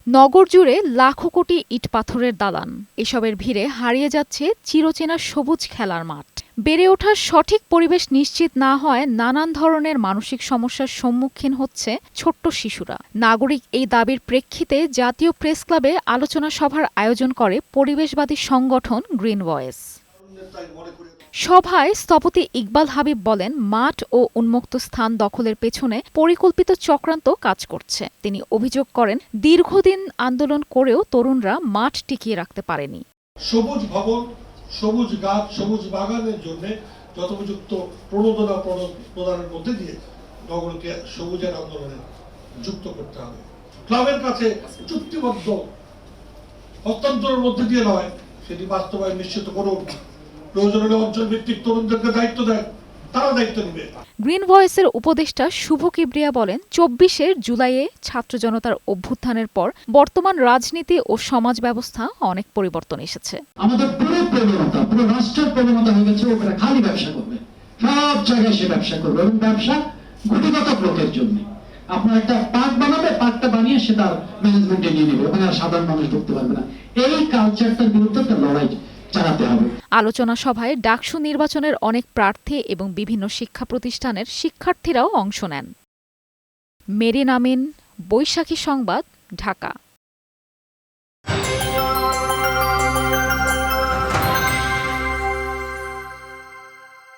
নগর জুড়ে লাখো কোটি ইট পাথরের দালান, এসবের ভিড়ে হারিয়ে যাচ্ছে চিরচেনা সবুজ খেলার মাঠ। বেড়ে ওঠার সঠিক পরিবেশ নিশ্চিত না হয় নানান ধরনের মানসিক সমস্যার সম্মুখীন হচ্ছে ছোট্ট শিশুরা। নাগরিক এই দাবির প্রেক্ষিতে জাতীয় প্রেস ক্লাবে আলোচনা সভার আয়োজন করে পরিবেশবাদী সংগঠন গ্রিন ভয়েস। সভায় স্থপতি ইকবাল হাবিব বলেন, মাঠ ও উন্মুক্ত স্থান দখলের পেছনে পরিকল্পিত চক্রান্ত কাজ করছে। তিনি অভিযোগ করেন, দীর্ঘদিন আন্দোলন করেও তরুণরা মাঠ টিকিয়ে রাখতে পারেনি। সবুজ ভবন, সবুজ গাছ, সবুজ বাগানের জন্য যথোপযুক্ত প্রণোদনা প্রদানের মধ্যে দিয়ে নগরকে সবুজের আন্দোলনে যুক্ত করতে হবে। ক্লাবের কাছে চুক্তিবদ্ধ হস্তান্তরের মধ্যে দিয়ে নয়, সেটি বাস্তবায়ন নিশ্চিত করুন। প্রয়োজনীয় অঞ্চল ভিত্তিক তরুণদেরকে দায়িত্ব দেন, তারা দায়িত্ব নেবে। গ্রিন ভয়েসের উপদেষ্টা শুভ কিবরিয়া বলেন, ২৪শে জুলাইয়ে ছাত্র জনতার অভ্যুত্থানের পর বর্তমান রাজনীতি ও সমাজ ব্যবস্থা অনেক পরিবর্তন এসেছে। আমাদের পুরো প্রবণতা, পুরো রাষ্ট্রের প্রবণতা হয়ে গেছে ওরা খালি ব্যবসা করবে, সব জায়গায় সে ব্যবসা করবে, এবং ব্যবসা গুটিগত লোকের জন্য। আপনার একটা পার্ক বানাবে, পার্কটা বানিয়ে সে তার ম্যানেজমেন্টে নিয়ে নেবে, ওখানে আর সাধারণ মানুষ ঢুকতে পারবে না। এই কালচারটার বিরুদ্ধে একটা লড়াই চালাতে হবে। আলোচনা সভায় ডাকসু নির্বাচনের অনেক প্রার্থী এবং বিভিন্ন শিক্ষা প্রতিষ্ঠানের শিক্ষার্থীরাও অংশ নেন। মেরিন আমিন, বৈশাখী সংবাদ, ঢাকা।